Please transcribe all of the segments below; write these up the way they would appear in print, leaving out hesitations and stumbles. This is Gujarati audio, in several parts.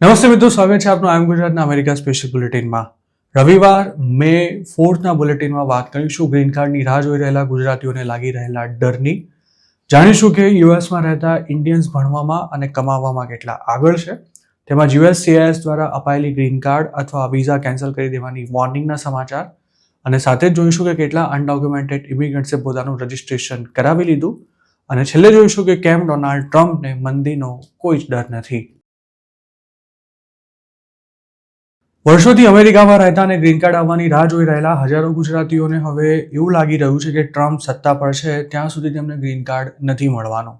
નમસ્તે મિત્રો, સ્વાગત છે આપનું આઈ એમ ગુજરાતના અમેરિકા સ્પેશિયલ બુલેટિનમાં. રવિવાર મે 4ના બુલેટિનમાં વાત કરીશું ગ્રીન કાર્ડની રાહ જોઈ રહેલા ગુજરાતીઓને લાગી રહેલા ડરની. જાણીશું કે યુએસમાં રહેતા ઇન્ડિયન્સ ભણવામાં અને કમાવામાં કેટલા આગળ છે. તેમાં USCIS દ્વારા અપાયેલી ગ્રીન કાર્ડ અથવા વિઝા કેન્સલ કરી દેવાની વોર્નિંગના સમાચાર, અને સાથે જ જોઈશું કે કેટલા અનડોક્યુમેન્ટેડ ઇમિગ્રન્ટ્સે પોતાનું રજિસ્ટ્રેશન કરાવી લીધું, અને છેલ્લે જોઈશું કે કેમ ડોનાલ્ડ ટ્રમ્પને મંદીનો કોઈ જ ડર નથી. વર્ષોથી અમેરિકામાં રહેતા અને ગ્રીન કાર્ડ આવવાની રાહ જોઈ રહેલા હજારો ગુજરાતીઓને હવે એવું લાગી રહ્યું છે કે ટ્રમ્પ સત્તા પર છે ત્યાં સુધી તેમને ગ્રીન કાર્ડ નથી મળવાનો.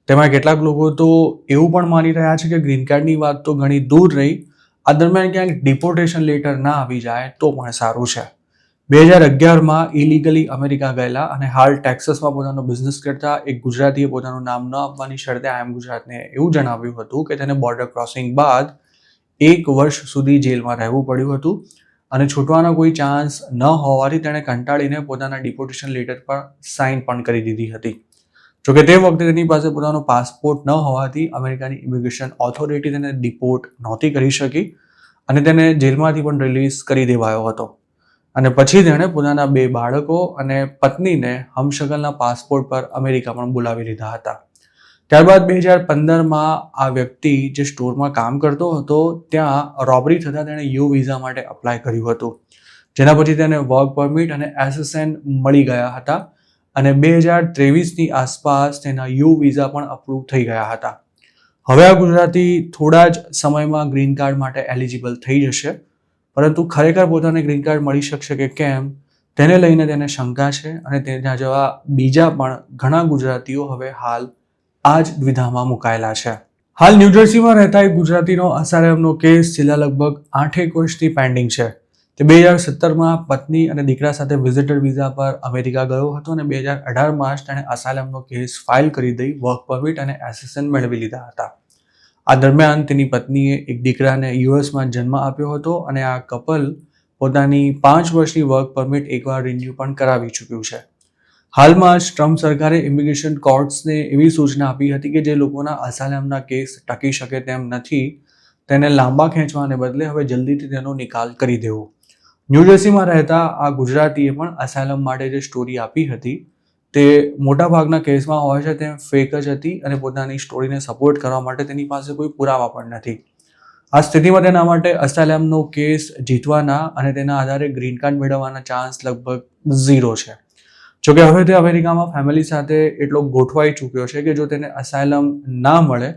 તેમાં કેટલાક લોકો તો એવું પણ માની રહ્યા છે કે ગ્રીન કાર્ડની વાત તો ઘણી દૂર રહી, આ દરમિયાન ક્યાંક ડિપોર્ટેશન લેટર ના આવી જાય તો પણ સારું છે. 2011માં ઇલીગલી અમેરિકા ગયેલા અને હાલ ટેક્સાસમાં પોતાનો બિઝનેસ કરતા એક ગુજરાતીએ પોતાનું નામ ન આપવાની શરતે આઈ એમ ગુજરાતને એવું જણાવ્યું હતું કે તેને બોર્ડર ક્રોસિંગ બાદ 1 વર્ષ સુધી જેલમાં રહેવું પડ્યું હતું, અને છૂટવાનો કોઈ ચાન્સ ન હોવાથી તેણે કંટાળીને પોતાના ડિપોર્ટેશન લેટર પર સાઇન પણ કરી દીધી હતી. જોકે તે વખતે તેની પાસે પોતાનો પાસપોર્ટ ન હોવાથી અમેરિકાની ઇમિગ્રેશન ઓથોરિટી તેને ડિપોર્ટ નહોતી કરી શકી અને તેને જેલમાંથી પણ રિલીઝ કરી દેવાયો હતો. અને પછી તેણે પોતાના 2 બાળકો અને પત્નીને હમશકલના પાસપોર્ટ પર અમેરિકા પણ બોલાવી લીધા હતા. ત્યારબાદ 2015માં આ વ્યક્તિ જે સ્ટોરમાં કામ કરતો હતો ત્યાં રોબરી થતાં તેણે યુ વિઝા માટે અપ્લાય કર્યું હતું, જેના પછી તેને વર્ક પરમિટ અને SSN મળી ગયા હતા, અને 2023ની આસપાસ તેના યુ વિઝા પણ અપ્રૂવ થઈ ગયા હતા. હવે આ ગુજરાતી થોડા જ સમયમાં ગ્રીન કાર્ડ માટે એલિજિબલ થઈ જશે, પરંતુ ખરેખર પોતાને ગ્રીન કાર્ડ મળી શકશે કે કેમ તેને લઈને તેને શંકા છે, અને તેના જેવા બીજા પણ ઘણા ગુજરાતીઓ હવે હાલ આ જ દ્વિધામાં મુકાયેલા છે. હાલ ન્યૂજર્સીમાં રહેતા એક ગુજરાતીનો અસાયલમનો કેસ છેલ્લા લગભગ 8 વર્ષથી પેન્ડિંગ છે. તે 2017માં પત્ની અને દીકરા સાથે વિઝિટર વિઝા પર અમેરિકા ગયો હતો, અને 2018માં જ તેણે અસાયલમનો કેસ ફાઇલ કરી દઈ વર્ક પરમિટ અને SSN મેળવી લીધા હતા. આ દરમિયાન તેની પત્નીએ એક દીકરાને યુએસમાં જન્મ આપ્યો હતો, અને આ કપલ પોતાની 5 વર્ષની વર્ક પરમિટ એકવાર રિન્યુ પણ કરાવી ચૂક્યું છે. હાલમાં જ ટ્રમ્પ સરકારે ઇમિગ્રેશન કોર્ટ્સને એવી સૂચના આપી હતી કે જે લોકોના અસાયલમના કેસ ટકી શકે તેમ નથી તેને લાંબા ખેંચવાને બદલે હવે જલ્દીથી તેનો નિકાલ કરી દેવો. ન્યૂજર્સીમાં રહેતા આ ગુજરાતીએ પણ અસાયલમ માટે જે સ્ટોરી આપી હતી તે મોટાભાગના કેસમાં હોય છે તેમ ફેક જ હતી, અને પોતાની સ્ટોરીને સપોર્ટ કરવા માટે તેની પાસે કોઈ પુરાવા પણ નથી. આ સ્થિતિમાં તેના માટે અસાયલમનો કેસ જીતવાના અને તેના આધારે ગ્રીન કાર્ડ મેળવવાના ચાન્સ લગભગ 0 છે. જોકે હવે તે અમેરિકામાં ફેમિલી સાથે એટલો ગોઠવાઈ ચૂક્યો છે કે જો તેને અસાયલમ ના મળે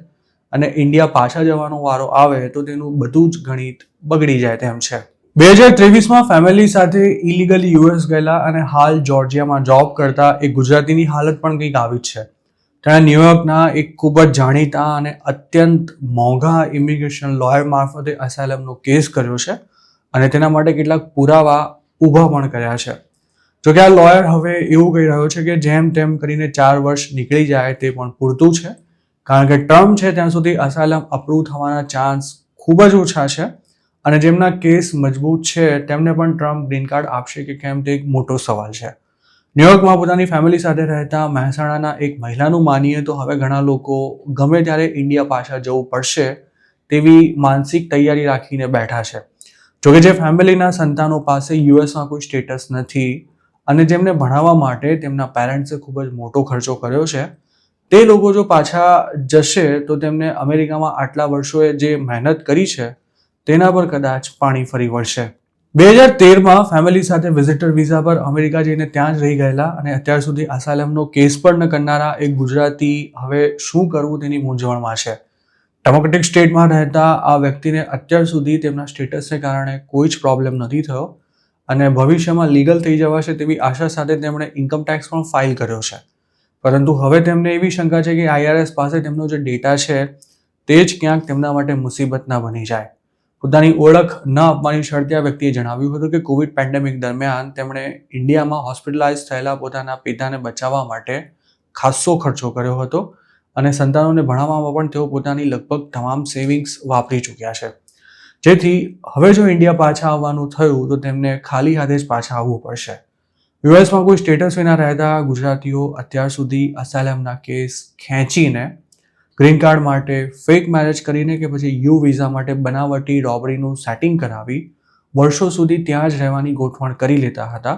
અને ઇન્ડિયા પાછા જવાનો વારો આવે તો તેનું બધું જ ગણિત બગડી જાય તેમ છે. 2023માં ફેમિલી સાથે ઇલીગલી યુએસ ગયેલા અને હાલ જોર્જિયામાં જોબ કરતા એક ગુજરાતીની હાલત પણ કંઈક આવી જ છે. તેણે ન્યુયોર્કના એક ખૂબ જ જાણીતા અને અત્યંત મોંઘા ઇમિગ્રેશન લોયર મારફતે અસાયલમનો કેસ કર્યો છે, અને તેના માટે કેટલાક પુરાવા ઊભા પણ કર્યા છે. જોકે આ લોયર હવે એવું કહી રહ્યો છે કે જેમ તેમ કરીને 4 વર્ષ નીકળી જાય તે પણ પૂરતું છે, કારણ કે ટર્મ છે ત્યાં સુધી અસાયલમ અપ્રૂવ થવાના ચાન્સ ખૂબ જ ઓછા છે, અને જેમના કેસ મજબૂત છે તેમને પણ ટ્રમ્પ ગ્રીન કાર્ડ આપશે કે કેમ તે એક મોટો સવાલ છે. ન્યુયોર્કમાં પોતાની ફેમિલી સાથે રહેતા મહેસાણાના એક મહિલાનું માનીએ તો હવે ઘણા લોકો ગમે ત્યારે ઇન્ડિયા પાછા જવું પડશે તેવી માનસિક તૈયારી રાખીને બેઠા છે. જોકે જે ફેમિલીના સંતાનો પાસે યુએસમાં કોઈ સ્ટેટસ નથી અને જેમને ભણાવવા માટે તેમના પેરેન્ટ્સે ખૂબ જ મોટો ખર્ચો કર્યો છે, તે લોકો જો પાછા જશે તો તેમને અમેરિકામાં આટલા વર્ષોએ જે મહેનત કરી છે તેના પર કદાચ પાણી ફરી વળશે. 2013માં ફેમિલી સાથે વિઝિટર વિઝા પર અમેરિકા જઈને ત્યાં જ રહી ગયેલા અને અત્યાર સુધી અસાયલમનો કેસ પણ ન કરનારા એક ગુજરાતી હવે શું કરવું તેની મૂંઝવણમાં છે. ડેમોક્રેટિક સ્ટેટમાં રહેતા આ વ્યક્તિને અત્યાર સુધી તેમના સ્ટેટસને કારણે કોઈ જ પ્રોબ્લેમ નથી થયો, અને ભવિષ્યમાં લીગલ થઈ જવાશે તેવી આશા સાથે તેમણે ઇન્કમટેક્સ પણ ફાઇલ કર્યો છે. પરંતુ હવે તેમને એવી શંકા છે કે IRS પાસે તેમનો જે ડેટા છે તે જ ક્યાંક તેમના માટે મુસીબત ના બની જાય. પોતાની ઓળખ ન આપવાની શરતે આ વ્યક્તિએ જણાવ્યું હતું કે કોવિડ પેન્ડેમિક દરમિયાન તેમણે ઇન્ડિયામાં હોસ્પિટલાઇઝ થયેલા પોતાના પિતાને બચાવવા માટે ખાસ્સો ખર્ચો કર્યો હતો, અને સંતાનોને ભણાવવામાં પણ તેઓ પોતાની લગભગ તમામ સેવિંગ્સ વાપરી ચૂક્યા છે. જેથી હવે જો ઇન્ડિયા પાછા આવવાનું થયું તો તેમને ખાલી હાથે જ પાછા આવવું પડશે. યુએસમાં કોઈ સ્ટેટસ વિના રહેતા ગુજરાતીઓ અત્યાર સુધી અસાયલમના કેસ ખેંચીને ગ્રીન કાર્ડ માટે ફેક મેરેજ કરીને કે પછી યુ વિઝા માટે બનાવટી રોબરીનું સેટિંગ કરાવી વર્ષો સુધી ત્યાં જ રહેવાની ગોઠવણ કરી લેતા હતા.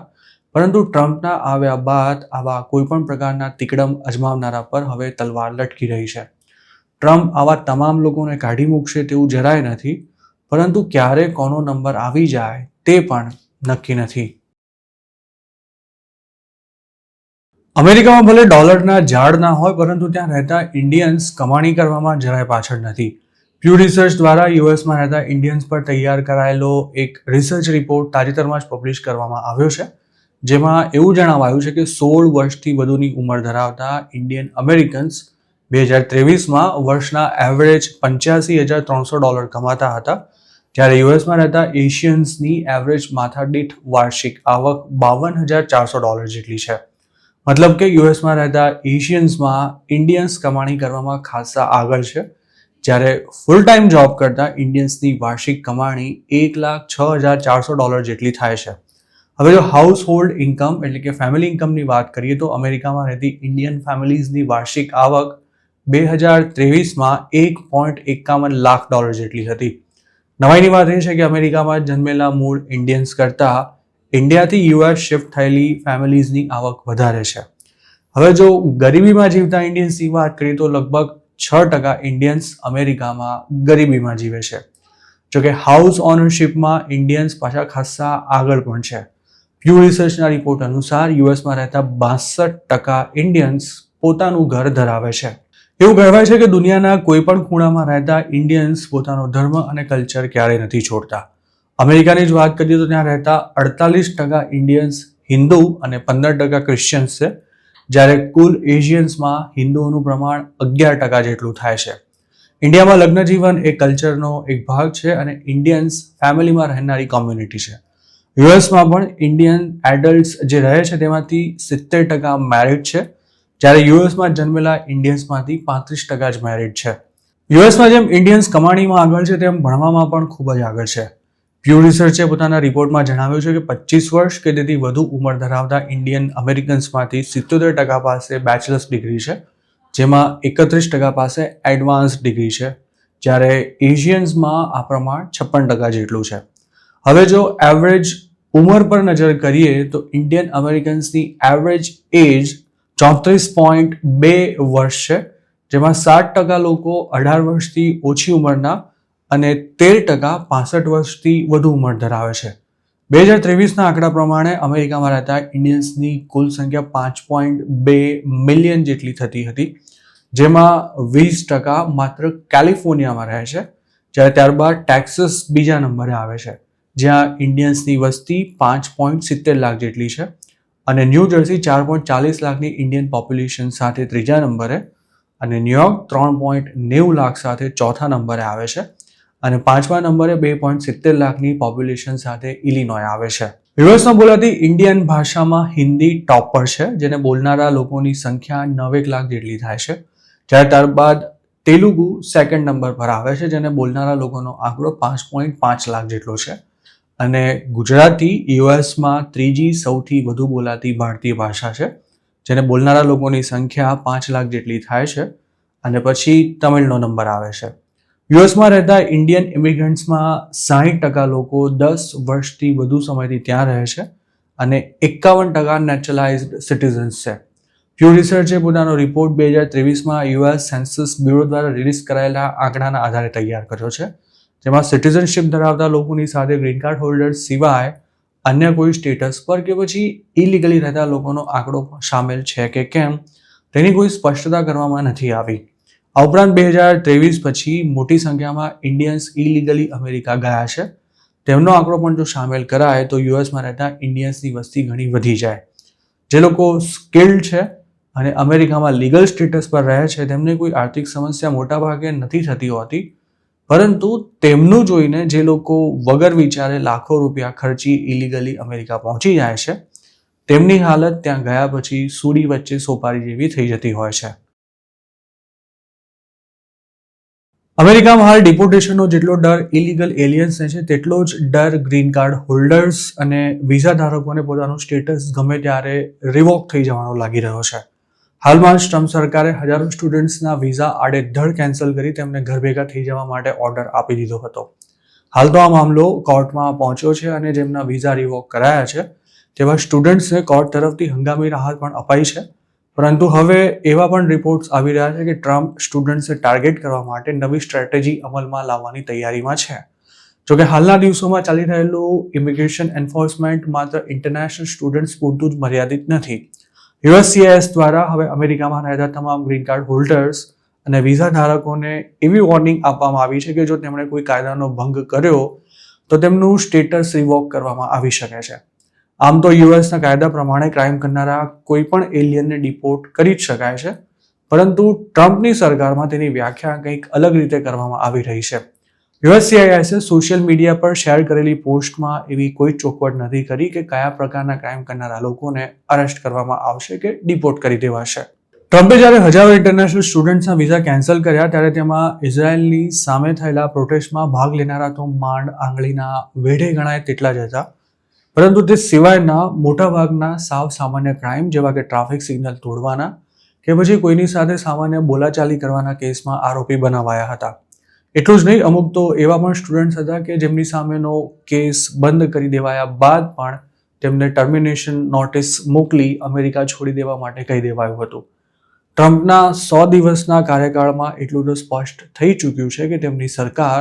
પરંતુ ટ્રમ્પના આવ્યા બાદ આવા કોઈપણ પ્રકારના તિકડમ અજમાવનારા પર હવે તલવાર લટકી રહી છે. ટ્રમ્પ આવા તમામ લોકોને કાઢી મૂકશે તેવું જરાય નથી, પરંતુ ક્યારે કોનો નંબર આવી જાય તે પણ નક્કી નથી. અમેરિકામાં ભલે ડોલરના ઝાડ ના હોય, પરંતુ ત્યાં રહેતા ઇન્ડિયન્સ કમાણી કરવામાં જરાય પાછળ નથી. પ્યુ રિસર્ચ દ્વારા યુએસમાં રહેતા ઇન્ડિયન્સ પર તૈયાર કરાયેલો એક રિસર્ચ રિપોર્ટ તાજેતરમાં જ પબ્લિશ કરવામાં આવ્યો છે, જેમાં એવું જણાવાયું છે કે 16 વર્ષથી વધુની ઉંમર ધરાવતા ઇન્ડિયન અમેરિકન્સ 2023માં વર્ષના એવરેજ $85,300 કમાતા હતા, જ્યારે યુએસમાં રહેતા એશિયન્સની એવરેજ માથાદીઠ વાર્ષિક આવક $52,400 જેટલી છે. મતલબ કે યુએસમાં રહેતા એશિયન્સમાં ઇન્ડિયન્સ કમાણી કરવામાં ખાસા આગળ છે, જ્યારે ફૂલ ટાઈમ જોબ કરતા ઇન્ડિયન્સની વાર્ષિક કમાણી $1,06,400 જેટલી થાય છે. હવે જો હાઉસ હોલ્ડ ઇન્કમ એટલે કે ફેમિલી ઇન્કમની વાત કરીએ તો અમેરિકામાં રહેતી ઇન્ડિયન ફેમિલીઝની વાર્ષિક આવક 2023માં $1.51 લાખ જેટલી હતી. નવાઈની વાત એ છે કે અમેરિકામાં જન્મેલા મૂળ ઇન્ડિયન્સ કરતાં ઇન્ડિયાથી યુએસ શિફ્ટ થયેલી ફેમિલીઝની આવક વધારે છે. હવે જો ગરીબીમાં જીવતા ઇન્ડિયન્સની વાત કરીએ તો લગભગ 6% ઇન્ડિયન્સ અમેરિકામાં ગરીબીમાં જીવે છે. જોકે હાઉસ ઓનરશિપમાં ઇન્ડિયન્સ પાછા ખાસા આગળ પણ છે. પ્યુ રિસર્ચના રિપોર્ટ અનુસાર યુએસમાં રહેતા 62% ઇન્ડિયન્સ પોતાનું ઘર ધરાવે છે. એવું કહેવાય છે કે દુનિયાના કોઈ પણ ખૂણામાં રહેતા ઇન્ડિયન્સ પોતાનો ધર્મ અને કલ્ચર ક્યારેય નથી છોડતા. અમેરિકાની જ વાત કરીએ તો ત્યાં રહેતા 48% ઇન્ડિયન્સ હિન્દુ અને 15% ક્રિશ્ચિયન્સ છે, જ્યારે કુલ એશિયન્સમાં હિન્દુઓનું પ્રમાણ 11% જેટલું થાય છે. ઇન્ડિયામાં લગ્ન જીવન એ કલ્ચરનો એક ભાગ છે અને ઇન્ડિયન્સ ફેમિલીમાં રહેનારી કોમ્યુનિટી છે. યુએસમાં પણ ઇન્ડિયન એડલ્ટ્સ જે રહે છે તેમાંથી 70% મેરિડ છે, જ્યારે યુએસમાં જન્મેલા ઇન્ડિયન્સમાંથી 35% જ મેરિડ છે. યુએસમાં જેમ ઇન્ડિયન્સ કમાણીમાં આગળ છે તેમ ભણવામાં પણ ખૂબ જ આગળ છે. પ્યુ રિસર્ચે પોતાના રિપોર્ટમાં જણાવ્યું છે કે 25 વર્ષ કે તેથી વધુ ઉંમર ધરાવતા ઇન્ડિયન અમેરિકન્સમાંથી 77% પાસે બેચલર્સ ડિગ્રી છે, જેમાં 31% પાસે એડવાન્સ ડિગ્રી છે, જ્યારે એશિયન્સમાં આ પ્રમાણ 56% જેટલું છે. હવે જો એવરેજ ઉંમર પર નજર કરીએ તો ઇન્ડિયન અમેરિકન્સની એવરેજ એજ 34.2 વર્ષ છે, જેમાં 60% લોકો 18 વર્ષથી ઓછી ઉંમરના અને 13% 65 વર્ષથી વધુ ઉંમર ધરાવે છે. 2023ના આંકડા પ્રમાણે અમેરિકામાં રહેતા ઇન્ડિયન્સની કુલ સંખ્યા 5.2 મિલિયન જેટલી થતી હતી, જેમાં 20% માત્ર કેલિફોર્નિયામાં રહે છે, જ્યારે ત્યારબાદ ટેક્સાસ બીજા નંબરે આવે છે, જ્યાં ઇન્ડિયન્સની વસ્તી 5.70 લાખ જેટલી છે, અને ન્યૂ જર્સી 4.40 લાખની ઇન્ડિયન પોપ્યુલેશન સાથે ત્રીજા નંબરે, અને ન્યુયોર્ક 3.90 લાખ સાથે ચોથા નંબરે આવે છે, અને પાંચમા નંબરે 2.70 લાખની પોપ્યુલેશન સાથે ઇલિનોય આવે છે. યુએસમાં બોલાતી ઇન્ડિયન ભાષામાં હિન્દી ટોપ પર છે, જેને બોલનારા લોકોની સંખ્યા 9 લાખ જેટલી થાય છે, જ્યારે ત્યારબાદ તેલુગુ સેકન્ડ નંબર પર આવે છે, જેને બોલનારા લોકોનો આંકડો 5.5 લાખ જેટલો છે, અને ગુજરાતી યુએસમાં ત્રીજી સૌથી વધુ બોલાતી ભારતીય ભાષા છે, જેને બોલનારા લોકોની સંખ્યા 5 લાખ જેટલી થાય છે, અને પછી તમિળનો નંબર આવે છે. યુએસમાં રહેતા ઇન્ડિયન ઇમિગ્રન્ટ્સમાં 60% લોકો 10 વર્ષથી વધુ સમયથી ત્યાં રહે છે, અને 51% નેચરલાઇઝ્ડ સિટીઝન્સ છે. પ્યુ રિસર્ચે પોતાનો રિપોર્ટ 2023માં યુએસ સેન્સસ બ્યુરો દ્વારા રિલીઝ કરાયેલા આંકડાના આધારે તૈયાર કર્યો છે, જેમાં સિટીઝનશિપ ધરાવતા લોકોની સાથે ગ્રીન કાર્ડ હોલ્ડર્સ સિવાય અન્ય કોઈ સ્ટેટસ પર કે પછી ઇલીગલી રહેતા લોકોનો આંકડો સામેલ છે કે કેમ તેની કોઈ સ્પષ્ટતા કરવામાં નથી આવી. આ ઉપરાંત 2023 પછી મોટી સંખ્યામાં ઇન્ડિયન્સ ઇલીગલી અમેરિકા ગયા છે. તેમનો આંકડો પણ જો સામેલ કરાય તો યુએસમાં રહેતા ઇન્ડિયન્સની વસ્તી ઘણી વધી જાય. જે લોકો સ્કિલ્ડ છે અને અમેરિકામાં લીગલ સ્ટેટસ પર રહે છે તેમને કોઈ આર્થિક સમસ્યા મોટાભાગે નથી થતી હોતી, પરંતુ તેમનું જોઈને જે લોકો વગર વિચારે લાખો રૂપિયા ખર્ચી ઇલીગલી અમેરિકા પહોંચી જાય છે તેમની હાલત ત્યાં ગયા પછી સૂડી વચ્ચે સોપારી જેવી થઈ જતી હોય છે. અમેરિકામાં હાલ ડિપોર્ટેશનનો જેટલો ડર ઇલીગલ એલિયન્સને છે તેટલો જ ડર ગ્રીન કાર્ડ હોલ્ડર્સ અને વિઝા ધારકોને પોતાનું સ્ટેટસ ગમે ત્યારે રિવોક થઈ જવાનો લાગી રહ્યો છે. હાલમાં જ ટ્રમ્પ સરકારે હજારો સ્ટુડન્ટ્સના વિઝા આડેધડ કેન્સલ કરી તેમને ઘર ભેગા થઈ જવા માટે ઓર્ડર આપી દીધો હતો. હાલ તો આ મામલો કોર્ટમાં પહોંચ્યો છે અને જેમના વિઝા રિવોક કરાયા છે તેવા સ્ટુડન્ટ્સને કોર્ટ તરફથી હંગામી રાહત પણ અપાઈ છે. પરંતુ હવે એવા પણ રિપોર્ટ્સ આવી રહ્યા છે કે ટ્રમ્પ સ્ટુડન્ટ્સને ટાર્ગેટ કરવા માટે નવી સ્ટ્રેટેજી અમલમાં લાવવાની તૈયારીમાં છે. જોકે હાલના દિવસોમાં ચાલી રહેલું ઇમિગ્રેશન એન્ફોર્સમેન્ટ માત્ર ઇન્ટરનેશનલ સ્ટુડન્ટ્સ પૂરતું જ મર્યાદિત નથી. USCIS દ્વારા હવે અમેરિકામાં રહેતા તમામ ગ્રીન કાર્ડ હોલ્ડર્સ અને વિઝા ધારકોને એવી વોર્નિંગ આપવામાં આવી છે કે જો તેમણે કોઈ કાયદાનો ભંગ કર્યો તો તેમનું સ્ટેટસ રિવોક કરવામાં આવી શકે છે. આમ તો યુએસના કાયદા પ્રમાણે ક્રાઇમ કરનારા કોઈ પણ એલિયનને ડિપોર્ટ કરી જ શકાય છે, પરંતુ ટ્રમ્પની સરકારમાં તેની વ્યાખ્યા કંઈક અલગ રીતે કરવામાં આવી રહી છે. USCISએ સોશિયલ મીડિયા પર શેર કરેલી પોસ્ટમાં એવી કોઈ ચોખવટ નથી કરી કે કયા પ્રકારના ક્રાઇમ કરનારા લોકોને અરેસ્ટ કરવામાં આવશે કે ડિપોર્ટ કરી દેવાશે. ટ્રમ્પે જ્યારે હજારો ઇન્ટરનેશનલ સ્ટુડન્ટ્સના વિઝા કેન્સલ કર્યા ત્યારે તેમાં ઇઝરાયેલની સામે થયેલા પ્રોટેસ્ટમાં ભાગ લેનારા તો માંડ આંગળીના વેઢે ગણાય તેટલા જ હતા. પરંતુ તે સિવાયના મોટાભાગના સાવ સામાન્ય ક્રાઇમ જેવા કે ટ્રાફિક સિગ્નલ તોડવાના કે પછી કોઈની સાથે સામાન્ય બોલાચાલી કરવાના કેસમાં આરોપી બનાવાયા હતા. એટલું જ નહીં, અમુક તો એવા પણ સ્ટુડન્ટ્સ હતા કે જેમની સામેનો કેસ બંધ કરી દેવાયા બાદ પણ તેમને ટર્મિનેશન નોટિસ મોકલી અમેરિકા છોડી દેવા માટે કહી દેવાયું હતું. ટ્રમ્પના 100 દિવસના કાર્યકાળમાં એટલું તો સ્પષ્ટ થઈ ચૂક્યું છે કે તેમની સરકાર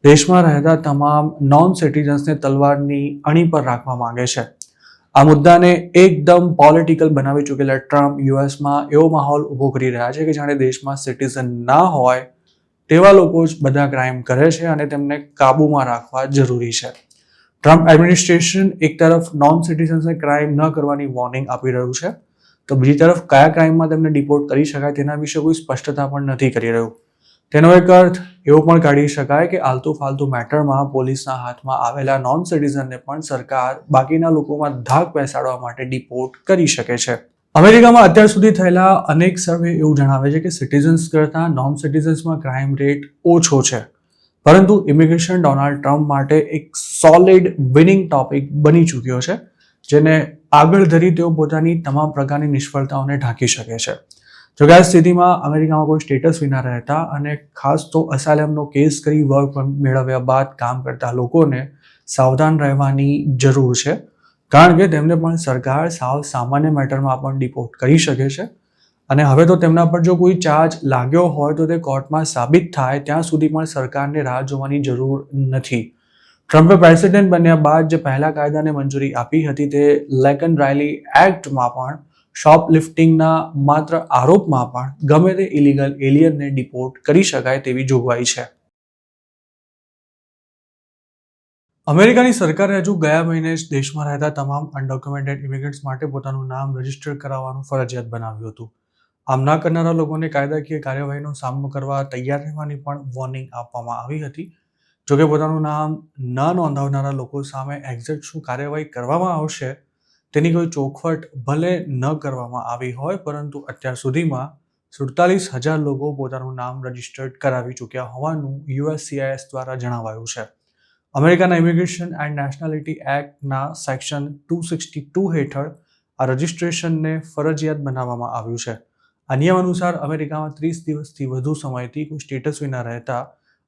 દેશમાં રહેતા તમામ નોન સિટીઝન્સને તલવારની અણી પર રાખવા માંગે છે. આ મુદ્દાને એકદમ પોલિટિકલ બનાવી ચૂકેલા ટ્રમ્પ યુએસમાં એવો માહોલ ઊભો કરી રહ્યા છે કે જાણે દેશમાં સિટીઝન ના હોય તેવા લોકો જ બધા ક્રાઇમ કરે છે અને તેમને કાબૂમાં રાખવા જરૂરી છે. ટ્રમ્પ એડમિનિસ્ટ્રેશન એક તરફ નોન સિટીઝન્સને ક્રાઇમ ન કરવાની વોર્નિંગ આપી રહ્યું છે, તો બીજી તરફ કયા ક્રાઇમમાં તેમને ડિપોર્ટ કરી શકાય તેના વિશે કોઈ સ્પષ્ટતા પણ નથી કરી રહ્યું. તેનો એક અર્થ એવો પણ કાઢી શકાય કે આલતુ ફાલતુ મેટરમાં પોલીસના હાથમાં આવેલા નોન સિટીઝનને પણ સરકાર બાકીના લોકોમાં ધાક બેસાડવા માટે ડિપોર્ટ કરી શકે છે. અમેરિકામાં અત્યાર સુધી થયેલા અનેક સર્વે એવું જણાવે છે કે સિટીઝન્સ કરતાં નોન સિટીઝન્સમાં ક્રાઇમ રેટ ઓછો છે, પરંતુ ઇમિગ્રેશન ડોનાલ્ડ ટ્રમ્પ માટે એક સોલિડ વિનિંગ ટોપિક બની ચૂક્યો છે, જેને આગળ ધરી તેઓ પોતાની તમામ પ્રકારની નિષ્ફળતાઓને ઢાંકી શકે છે. જોકે આ સ્થિતિમાં અમેરિકામાં કોઈ સ્ટેટસ વિના રહેતા અને ખાસ તો અસાયલમનો કેસ કરી વર્ક મેળવ્યા બાદ કામ કરતા લોકોને સાવધાન રહેવાની જરૂર છે, કારણ કે તેમને પણ સરકાર સાવ સામાન્ય મેટરમાં પણ ડિપોર્ટ કરી શકે છે. અને હવે તો તેમના પર જો કોઈ ચાર્જ લાગ્યો હોય તો તે કોર્ટમાં સાબિત થાય ત્યાં સુધી પણ સરકારને રાહ જોવાની જરૂર નથી. ટ્રમ્પે પ્રેસિડેન્ટ બન્યા બાદ જે પહેલા કાયદાને મંજૂરી આપી હતી તે લેકન રાયલી એક્ટમાં પણ શોપલિફ્ટિંગના માત્ર આરોપમાં પણ ગમે તે ઇલીગલ એલિયનને ડિપોર્ટ કરી શકાય તેવી જોગવાઈ છે. અમેરિકાની સરકારે હજુ ગયા મહિને જ દેશમાં રહેતા તમામ અનડોક્યુમેન્ટેડ ઇમિગ્રન્ટ્સ માટે પોતાનું નામ રજીસ્ટર કરાવવાનું ફરજિયાત બનાવ્યું હતું. આમ ના કરનારા લોકોને કાયદાકીય કાર્યવાહીનો સામનો કરવા તૈયાર રહેવાની પણ વોર્નિંગ આપવામાં આવી હતી. જોકે પોતાનું નામ ન નોંધાવનારા લોકો સામે એક્ઝેક્ટ શું કાર્યવાહી કરવામાં આવશે તેની કોઈ ચોખવટ ભલે ન કરવામાં આવી હોય, પરંતુ અત્યાર સુધીમાં 47,000 લોકો પોતાનું નામ રજીસ્ટર્ડ કરાવી ચૂક્યા હોવાનું USCIS દ્વારા જણાવાયું છે. અમેરિકાના ઇમિગ્રેશન એન્ડ નેશનાલિટી એક્ટના સેક્શન 262 હેઠળ આ રજિસ્ટ્રેશનને ફરજિયાત બનાવવામાં આવ્યું છે. આ નિયમ અનુસાર અમેરિકામાં 30 દિવસથી વધુ સમયથી કોઈ સ્ટેટસ વિના રહેતા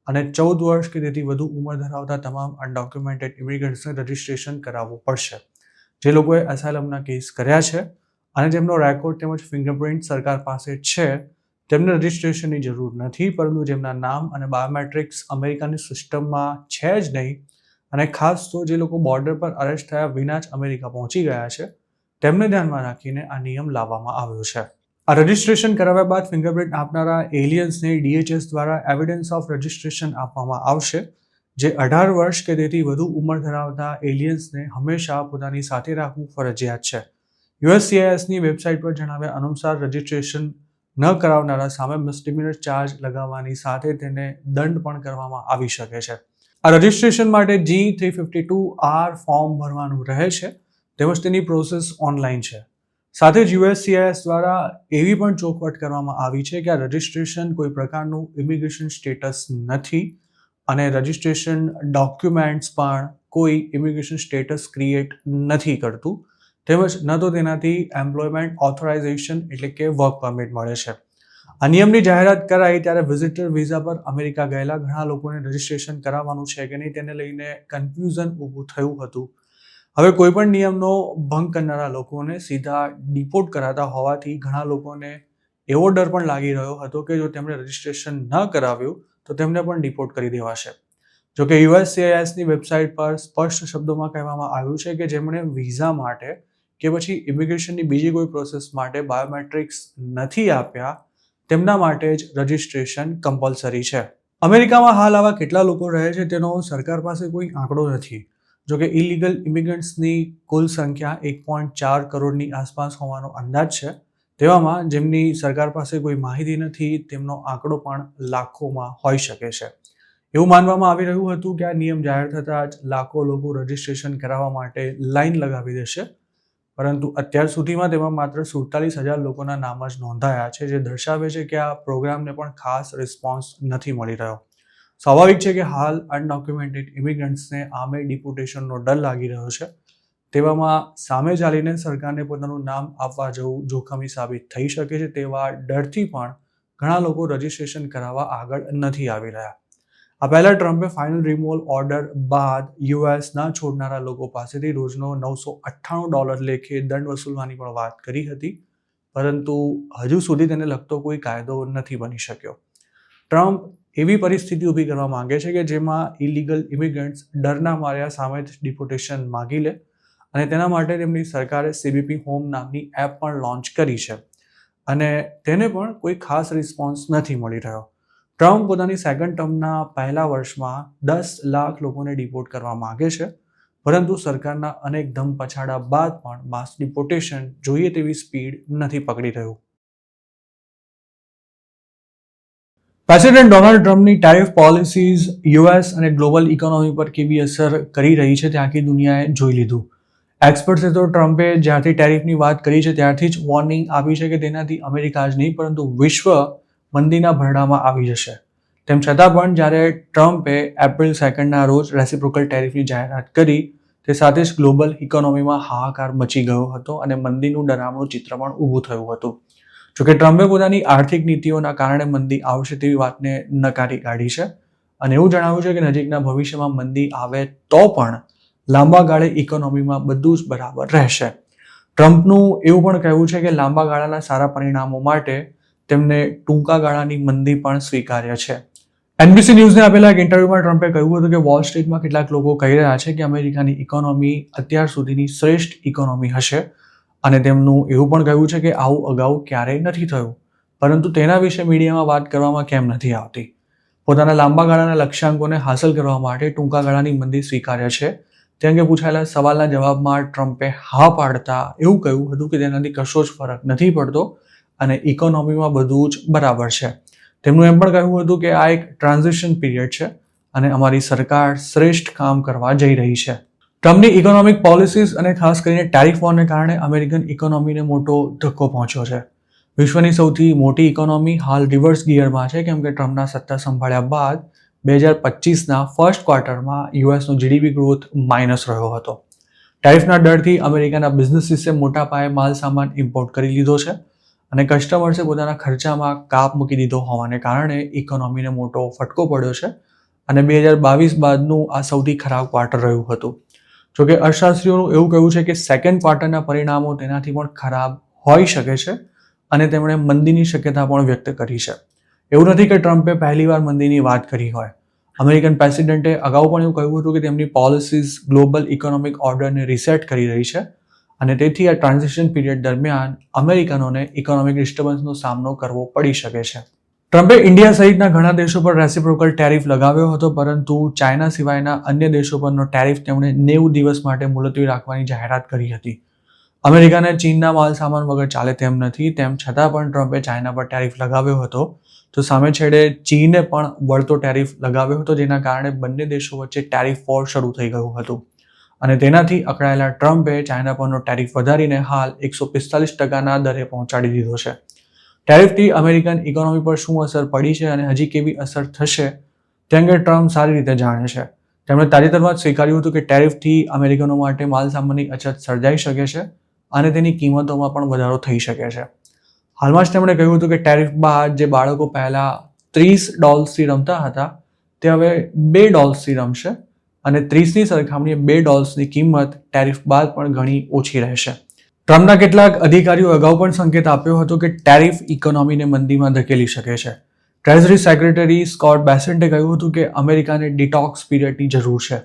અને 14 વર્ષ કે તેથી વધુ ઉંમર ધરાવતા તમામ અનડોક્યુમેન્ટેડ ઇમિગ્રન્ટ્સને રજિસ્ટ્રેશન કરાવવું પડશે. જે લોકોએ અસાયલમના કેસ કર્યા છે અને જેમનો રેકોર્ડ તેમજ ફિંગરપ્રિન્ટ સરકાર પાસે છે તેમને રજિસ્ટ્રેશનની જરૂર નથી, પરંતુ જેમના નામ અને બાયોમેટ્રિક્સ અમેરિકાની સિસ્ટમમાં છે જ નહીં અને ખાસ તો જે લોકો બોર્ડર પર અરેસ્ટ થયા વિના જ અમેરિકા પહોંચી ગયા છે તેમને ધ્યાનમાં રાખીને આ નિયમ લાવવામાં આવ્યો છે. આ રજિસ્ટ્રેશન કરાવ્યા બાદ ફિંગરપ્રિન્ટ આપનારા એલિયન્સને DHS દ્વારા એવિડન્સ ઓફ રજિસ્ટ્રેશન આપવામાં આવશે, જે 18 વર્ષ કે તેથી વધુ ઉંમર ધરાવતા એલિયન્સને હંમેશા પોતાની સાથે રાખવું ફરજિયાત છે. USCISની વેબસાઇટ પર જણાવ્યા અનુસાર રજિસ્ટ્રેશન ન કરાવનારા સામે મિસડિમિનર ચાર્જ લગાવવાની સાથે તેને દંડ પણ કરવામાં આવી શકે છે. આ રજિસ્ટ્રેશન માટે G352R ફોર્મ ભરવાનું રહે છે, તેમજ તેની પ્રોસેસ ઓનલાઈન છે. સાથે જ USCIS દ્વારા એવી પણ ચોખવટ કરવામાં આવી છે કે આ રજિસ્ટ્રેશન કોઈ પ્રકારનું ઇમિગ્રેશન સ્ટેટસ નથી અને રજિસ્ટ્રેશન ડોક્યુમેન્ટ્સ પણ કોઈ ઇમિગ્રેશન સ્ટેટસ ક્રિએટ નથી કરતું. તેમજ ન તો તેનાથી એમ્પ્લોયમેન્ટ ઓથોરાઇઝેશન એટલે કે વર્ક પરમિટ મળે છે. આ નિયમની જાહેરાત કરાઈ ત્યારે વિઝિટર વિઝા પર અમેરિકા ગયેલા ઘણા લોકોને રજિસ્ટ્રેશન કરાવવાનું છે કે નહીં તેને લઈને કન્ફ્યુઝન ઊભું થયું હતું. હવે કોઈ પણ નિયમનો ભંગ કરનારા લોકોને સીધા ડિપોર્ટ કરાતા હોવાથી ઘણા લોકોને એવો ડર પણ લાગી રહ્યો હતો કે જો તેમણે રજિસ્ટ્રેશન ન કરાવ્યું તો તેમને પણ ડિપોર્ટ કરી દેવાશે. જોકે USCISની વેબસાઇટ પર સ્પષ્ટ શબ્દોમાં કહેવામાં આવ્યું છે કે જેમણે વિઝા માટે કે પછી ઇમિગ્રેશનની બીજી કોઈ પ્રોસેસ માટે બાયોમેટ્રિક્સ નથી આપ્યા તેમના માટે જ રજિસ્ટ્રેશન કમ્પલસરી છે. અમેરિકામાં હાલ આવા કેટલા લોકો રહે છે તેનો સરકાર પાસે કોઈ આંકડો નથી. જોકે ઇલીગલ ઇમિગ્રન્ટ્સની કુલ સંખ્યા 1.4 કરોડની આસપાસ હોવાનો અંદાજ છે. તેવામાં જેમની સરકાર પાસે કોઈ માહિતી નથી તેમનો આંકડો પણ લાખોમાં હોઈ શકે છે. એવું માનવામાં આવી રહ્યું હતું કે આ નિયમ જાહેર થતાં જ લાખો લોકો રજિસ્ટ્રેશન કરાવવા માટે લાઈન લગાવી દેશે, પરંતુ અત્યાર સુધીમાં તેમાં માત્ર 47,000 લોકોના નામ જ નોંધાયા છે, જે દર્શાવે છે કે આ પ્રોગ્રામને પણ ખાસ રિસ્પોન્સ નથી મળી રહ્યો. સ્વાભાવિક છે કે હાલ અનડોક્યુમેન્ટેડ ઇમિગ્રન્ટ્સને આમે ડિપોર્ટેશનનો ડર લાગી રહ્યો છે. તેવામાં સામે ચાલીને સરકારને પોતાનું નામ આપવા જવું જોખમી સાબિત થઈ શકે છે. તેવા ડરથી પણ ઘણા લોકો રજિસ્ટ્રેશન કરાવવા આગળ નથી આવી રહ્યા. આ પહેલા ટ્રમ્પે ફાઇનલ રિમૂવલ ઓર્ડર બાદ યુએસના છોડનારા લોકો પાસેથી રોજનો $998 લેખે દંડ વસૂલવાની પણ વાત કરી હતી, પરંતુ હજુ સુધી તેને લગતો કોઈ કાયદો નથી બની શક્યો. ટ્રમ્પ એવી પરિસ્થિતિ ઊભી કરવા માંગે છે કે જેમાં ઇલીગલ ઇમિગ્રન્ટ્સ ડરના માર્યા સામે જ ડિપોર્ટેશન માગી લે, અને તેના માટે તેમની સરકારે CBP હોમ નામની એપ પણ લોન્ચ કરી છે, અને તેને પણ કોઈ ખાસ રિસ્પોન્સ નથી મળી રહ્યો. ટ્રમ્પ પોતાની સેકન્ડ ટર્મના પહેલા વર્ષમાં 10 લાખ લોકોને ડિપોર્ટ કરવા માંગે છે, પરંતુ સરકારના અનેક ધમ પછાડા બાદ પણ માસ ડિપોર્ટેશન જોઈએ તેવી સ્પીડ નથી પકડી રહ્યું. પ્રેસિડેન્ટ ડોનાલ્ડ ટ્રમ્પની ટેરિફ પોલિસીઝ US અને ગ્લોબલ ઇકોનોમી પર કેવી અસર કરી રહી છે તે આખી દુનિયાએ જોઈ લીધું. એક્સપર્ટ્સે તો ટ્રમ્પે જ્યારથી ટેરિફની વાત કરી છે ત્યારથી જ વોર્નિંગ આપી છે કે તેનાથી અમેરિકા જ નહીં પરંતુ વિશ્વ મંદીના ભરડામાં આવી જશે. તેમ છતાં પણ જ્યારે ટ્રમ્પે એપ્રિલ 2ના રોજ રેસિપ્રોકલ ટેરિફની જાહેરાત કરી તે સાથે જ ગ્લોબલ ઇકોનોમીમાં હાહાકાર મચી ગયો હતો અને મંદીનું ડરામણું ચિત્ર પણ ઊભું થયું હતું. જોકે ટ્રમ્પે પોતાની આર્થિક નીતિઓના કારણે મંદી આવશે તેવી વાતને નકારી કાઢી છે અને એવું જણાવ્યું છે કે નજીકના ભવિષ્યમાં મંદી આવે તો પણ લાંબા ગાળે ઇકોનોમીમાં બધું જ બરાબર રહેશે. ટ્રમ્પનું એવું પણ કહેવું છે કે લાંબા ગાળાના સારા પરિણામો માટે તેમને ટૂંકા ગાળાની મંદી પણ સ્વીકાર્ય છે. NBC ન્યૂઝને આપેલા એક ઇન્ટરવ્યુમાં ટ્રમ્પે કહ્યું હતું કે વોલ સ્ટ્રીટમાં કેટલાક લોકો કહી રહ્યા છે કે અમેરિકાની ઇકોનોમી અત્યાર સુધીની શ્રેષ્ઠ ઇકોનોમી હશે, અને તેમનું એવું પણ કહ્યું છે કે આવું અગાઉ ક્યારેય નથી થયું, પરંતુ તેના વિશે મીડિયામાં વાત કરવામાં કેમ નથી આવતી. પોતાના લાંબા ગાળાના લક્ષ્યાંકોને હાંસલ કરવા માટે ટૂંકા ગાળાની મંદી સ્વીકાર્ય છે તે અંગે પૂછાયેલા સવાલના જવાબમાં ટ્રમ્પે હા પાડતા એવું કહ્યું હતું કે તેનાથી કશો જ ફરક નથી પડતો અને ઇકોનોમીમાં બધું જ બરાબર છે. તેમનું એમ પણ કહ્યું હતું કે આ એક ટ્રાન્ઝિશન પીરિયડ છે અને અમારી સરકાર શ્રેષ્ઠ કામ કરવા જઈ રહી છે. ટ્રમ્પની ઇકોનોમિક પોલિસીઝ અને ખાસ કરીને ટેરિફ વોરને કારણે અમેરિકન ઇકોનોમીને મોટો ધક્કો પહોંચ્યો છે. વિશ્વની સૌથી મોટી ઇકોનોમી હાલ રિવર્સ ગિયરમાં છે, કેમ કે ટ્રમ્પના સત્તા સંભાળ્યા બાદ 2025ના ફર્સ્ટ ક્વાર્ટરમાં યુએસનો GDP ગ્રોથ માઇનસ રહ્યો હતો. ટેરિફના ડરથી અમેરિકાના બિઝનેસીસે મોટા પાયે માલ સામાન ઇમ્પોર્ટ કરી લીધો છે અને કસ્ટમર્સે પોતાના ખર્ચામાં કાપ મૂકી દીધો હોવાને કારણે ઇકોનોમીને મોટો ફટકો પડ્યો છે અને 2022 બાદનું આ સૌથી ખરાબ ક્વાર્ટર રહ્યું હતું. જોકે અર્થશાસ્ત્રીઓનું એવું કહેવું છે કે સેકન્ડ ક્વાર્ટરના પરિણામો તેનાથી પણ ખરાબ હોઈ શકે છે અને તેમણે મંદીની શક્યતા પણ વ્યક્ત કરી છે. એવું નથી કે ટ્રમ્પે પહેલીવાર મંદીની વાત કરી હોય. અમેરિકન પ્રેસિડેન્ટે અગાઉ પણ એવું કહ્યું હતું કે તેમની પોલિસીઝ ગ્લોબલ ઇકોનોમિક ઓર્ડરને રીસેટ કરી રહી છે અને તેથી આ ટ્રાન્ઝિશન પીરિયડ દરમિયાન અમેરિકનોને ઇકોનોમિક ડિસ્ટર્બન્સનો સામનો કરવો પડી શકે છે. ટ્રમ્પે ઇન્ડિયા સહિતના ઘણા દેશો પર રેસિપ્રોકલ ટેરિફ લગાવ્યો હતો, પરંતુ ચાઇના સિવાયના અન્ય દેશો પરનો ટેરિફ તેમણે 90 દિવસ માટે મુલતવી રાખવાની જાહેરાત કરી હતી. અમેરિકાને ચીનના માલ સામાન વગર ચાલે તેમ નથી, તેમ છતાં પણ ટ્રમ્પે ચાઇના પર ટેરિફ લગાવ્યો હતો, તો સામે છેડે ચીને પણ વળતો ટેરિફ લગાવ્યો હતો, જેના કારણે બંને દેશો વચ્ચે ટેરિફ વોર શરૂ થઈ ગયું હતું અને તેનાથી અકળાયેલા ટ્રમ્પે ચાઇના પરનો ટેરિફ વધારીને હાલ 145% દરે પહોંચાડી દીધો છે. ટેરિફથી અમેરિકન ઇકોનોમી પર શું અસર પડી છે અને હજી કેવી અસર થશે તે અંગે ટ્રમ્પ સારી રીતે જાણે છે. તેમણે તાજેતરમાં જ સ્વીકાર્યું હતું કે ટેરિફથી અમેરિકનો માટે માલ સામાનની અછત સર્જાઈ શકે છે અને તેની કિંમતોમાં પણ વધારો થઈ શકે છે. હાલમાં જ તેમણે કહ્યું હતું કે ટેરિફ બાદ જે બાળકો પહેલાં $30 રમતા હતા તે હવે $2 રમશે અને 30ની સરખામણીએ $2ની કિંમત ટેરિફ બાદ પણ ઘણી ઓછી રહેશે. ટ્રમ્પના કેટલાક અધિકારીઓ અગાઉ પણ સંકેત આપ્યો હતો કે ટેરિફ ઇકોનોમીને મંદીમાં ધકેલી શકે છે. ટ્રેઝરી સેક્રેટરી સ્કોટ બેસેન્ટે કહ્યું હતું કે અમેરિકાને ડિટોક્સ પીરિયડની જરૂર છે,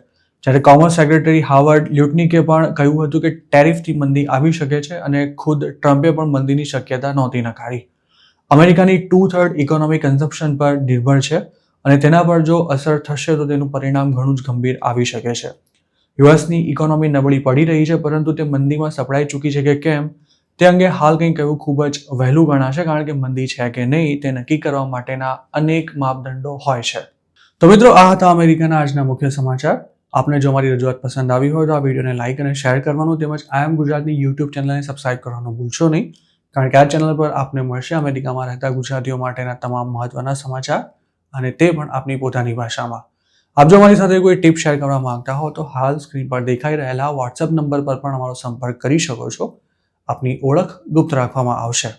જ્યારે કોમર્સ સેક્રેટરી હાર્વર્ડ લ્યુટનિકે પણ કહ્યું હતું કે ટેરિફથી મંદી આવી શકે છે અને ખુદ ટ્રમ્પે પણ મંદીની શક્યતા નહોતી નકારી. અમેરિકાની 2/3 ઇકોનોમી કન્ઝમ્પશન પર નિર્ભર છે અને તેના પર જો અસર થશે તો તેનું પરિણામ ઘણું જ ગંભીર આવી શકે છે. યુએસની ઇકોનોમી નબળી પડી રહી છે, પરંતુ તે મંદીમાં સપડાઈ ચૂકી છે કે કેમ તે અંગે હાલ કંઈ કહેવું ખૂબ જ વહેલું ગણાશે, કારણ કે મંદી છે કે નહીં તે નક્કી કરવા માટેના અનેક માપદંડો હોય છે. તો મિત્રો, આ હતા અમેરિકાના આજના મુખ્ય સમાચાર. આપને જો અમારી રજૂઆત પસંદ આવી હોય તો આ વિડીયોને લાઇક અને શેર કરવાનું તેમજ આઈ એમ ગુજરાતની યુટ્યુબ ચેનલને સબસ્ક્રાઇબ કરવાનું ભૂલશો નહીં, કારણ કે આ ચેનલ પર આપને મળશે અમેરિકામાં રહેતા ગુજરાતીઓ માટેના તમામ મહત્વના સમાચાર અને તે પણ આપની પોતાની ભાષામાં. આપ જો અમારી સાથે કોઈ ટિપ શેર કરવા માંગતા હો તો હાલ સ્ક્રીન પર દેખાઈ રહેલા વોટ્સએપ નંબર પર પણ અમારો સંપર્ક કરી શકો છો. આપની ઓળખ ગુપ્ત રાખવામાં આવશે.